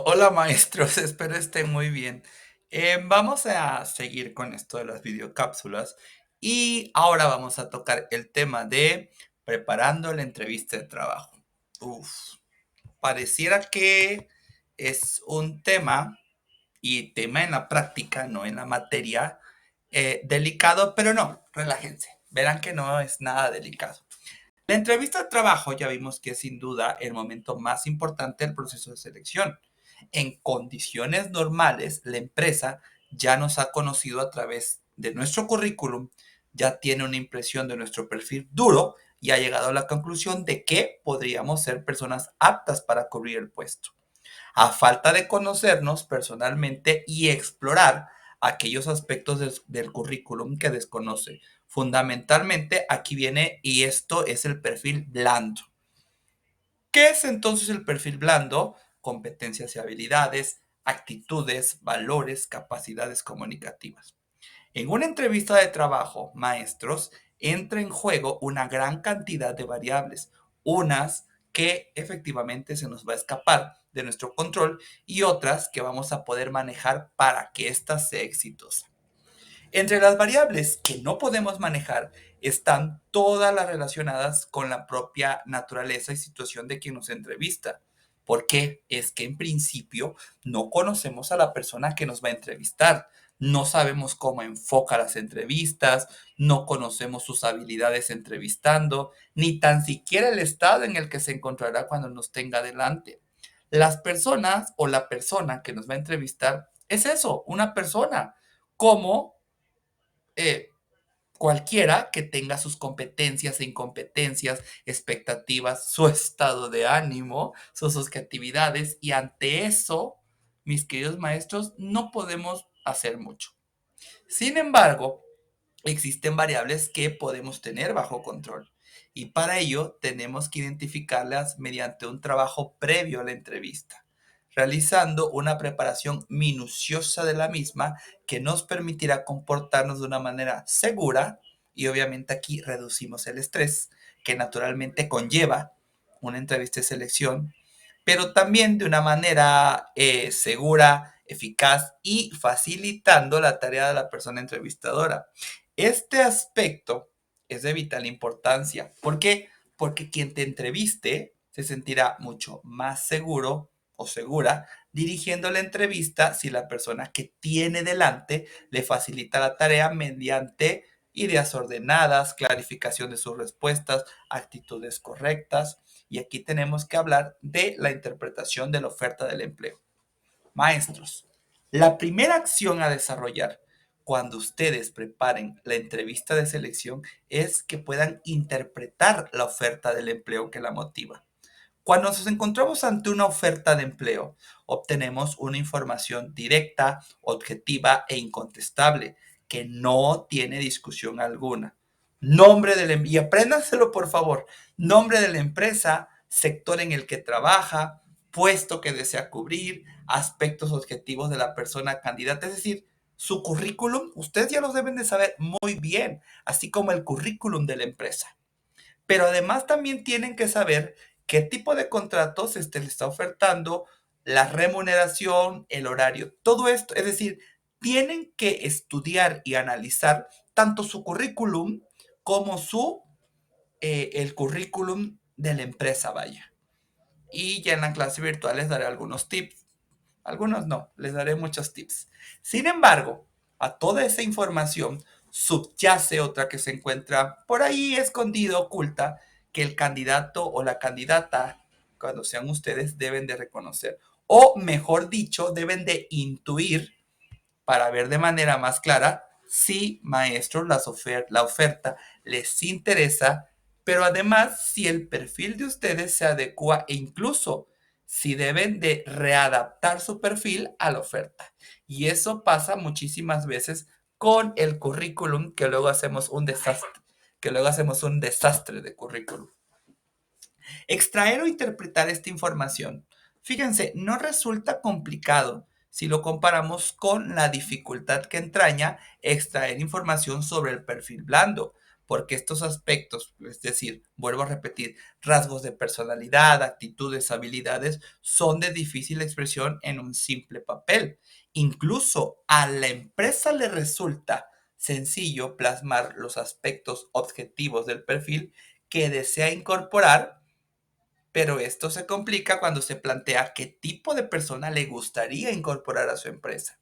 Hola maestros, espero estén muy bien. Vamos a seguir con esto de las videocápsulas y ahora vamos a tocar el tema de preparando la entrevista de trabajo. Uf, pareciera que es un tema y tema en la práctica, no en la materia, delicado, pero no, relájense, verán que no es nada delicado. La entrevista de trabajo ya vimos que es sin duda el momento más importante del proceso de selección. En condiciones normales, la empresa ya nos ha conocido a través de nuestro currículum, ya tiene una impresión de nuestro perfil duro y ha llegado a la conclusión de que podríamos ser personas aptas para cubrir el puesto. A falta de conocernos personalmente y explorar aquellos aspectos del currículum que desconoce. Fundamentalmente, aquí viene, y esto es el perfil blando. ¿Qué es entonces el perfil blando? Competencias y habilidades, actitudes, valores, capacidades comunicativas. En una entrevista de trabajo, maestros, entra en juego una gran cantidad de variables, unas que efectivamente se nos va a escapar de nuestro control y otras que vamos a poder manejar para que ésta sea exitosa. Entre las variables que no podemos manejar están todas las relacionadas con la propia naturaleza y situación de quien nos entrevista. Porque es que en principio no conocemos a la persona que nos va a entrevistar. No sabemos cómo enfoca las entrevistas, no conocemos sus habilidades entrevistando, ni tan siquiera el estado en el que se encontrará cuando nos tenga delante. Las personas o la persona que nos va a entrevistar es eso, una persona, como eh, cualquiera que tenga sus competencias e incompetencias, expectativas, su estado de ánimo, sus actividades, y ante eso, mis queridos maestros, no podemos hacer mucho. Sin embargo, existen variables que podemos tener bajo control y para ello tenemos que identificarlas mediante un trabajo previo a la entrevista, realizando una preparación minuciosa de la misma que nos permitirá comportarnos de una manera segura y obviamente aquí reducimos el estrés que naturalmente conlleva una entrevista de selección, pero también de una manera segura, eficaz y facilitando la tarea de la persona entrevistadora. Este aspecto es de vital importancia. ¿Por qué? Porque quien te entreviste se sentirá mucho más seguro o segura dirigiendo la entrevista si la persona que tiene delante le facilita la tarea mediante ideas ordenadas, clarificación de sus respuestas, actitudes correctas. Y aquí tenemos que hablar de la interpretación de la oferta del empleo. Maestros, la primera acción a desarrollar cuando ustedes preparen la entrevista de selección es que puedan interpretar la oferta del empleo que la motiva. Cuando nos encontramos ante una oferta de empleo, obtenemos una información directa, objetiva e incontestable que no tiene discusión alguna. Nombre de la, y apréndanselo por favor. Nombre de la empresa, sector en el que trabaja, puesto que desea cubrir, aspectos objetivos de la persona candidata, es decir, su currículum, ustedes ya lo deben de saber muy bien, así como el currículum de la empresa. Pero además también tienen que saber qué tipo de contratos le está ofertando, la remuneración, el horario, todo esto. Es decir, tienen que estudiar y analizar tanto su currículum como el currículum de la empresa, vaya. Y ya en la clase virtual les daré algunos tips. Algunos no, les daré muchos tips. Sin embargo, a toda esa información subyace otra que se encuentra por ahí escondida, oculta, que el candidato o la candidata, cuando sean ustedes, deben de reconocer. O mejor dicho, deben de intuir para ver de manera más clara si, maestros, la oferta les interesa, pero además si el perfil de ustedes se adecua e incluso si deben de readaptar su perfil a la oferta. Y eso pasa muchísimas veces con el currículum, que luego hacemos un desastre, de currículum. Extraer o interpretar esta información, fíjense, no resulta complicado si lo comparamos con la dificultad que entraña extraer información sobre el perfil blando. porque estos aspectos, es decir, vuelvo a repetir, rasgos de personalidad, actitudes, habilidades, son de difícil expresión en un simple papel. Incluso a la empresa le resulta sencillo plasmar los aspectos objetivos del perfil que desea incorporar, pero esto se complica cuando se plantea qué tipo de persona le gustaría incorporar a su empresa.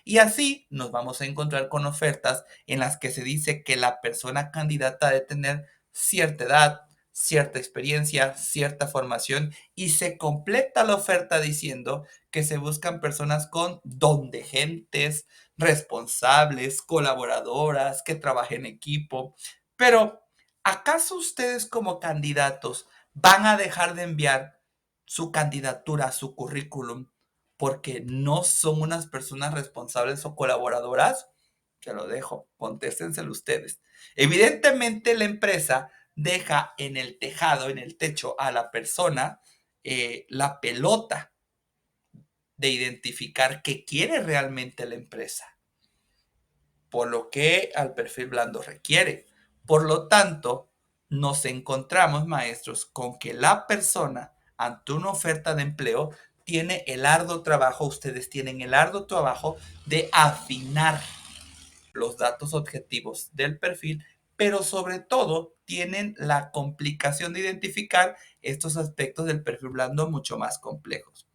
Y así nos vamos a encontrar con ofertas en las que se dice que la persona candidata debe tener cierta edad, cierta experiencia, cierta formación y se completa la oferta diciendo que se buscan personas con don de gentes, responsables, colaboradoras, que trabajen en equipo. Pero, ¿acaso ustedes como candidatos van a dejar de enviar su candidatura, su currículum, porque no son unas personas responsables o colaboradoras? Que lo dejo, contéstenselo ustedes. Evidentemente la empresa deja en el tejado, en el techo a la persona la pelota de identificar qué quiere realmente la empresa, por lo que al perfil blando requiere. Por lo tanto, nos encontramos, maestros, con que la persona ante una oferta de empleo tiene el arduo trabajo, ustedes tienen el arduo trabajo de afinar los datos objetivos del perfil, pero sobre todo tienen la complicación de identificar estos aspectos del perfil blando mucho más complejos.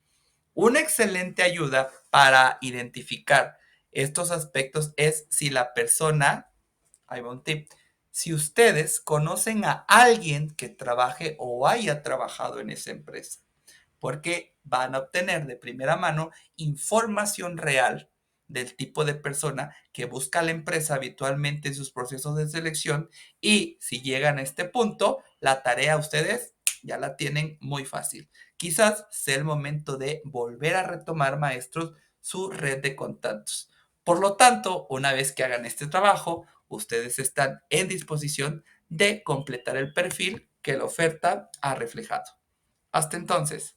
Una excelente ayuda para identificar estos aspectos es si la persona, ahí va un tip, si ustedes conocen a alguien que trabaje o haya trabajado en esa empresa, porque van a obtener de primera mano información real del tipo de persona que busca la empresa habitualmente en sus procesos de selección, y si llegan a este punto, la tarea ustedes ya la tienen muy fácil. Quizás sea el momento de volver a retomar, maestros, su red de contactos. Por lo tanto, una vez que hagan este trabajo, ustedes están en disposición de completar el perfil que la oferta ha reflejado. Hasta entonces.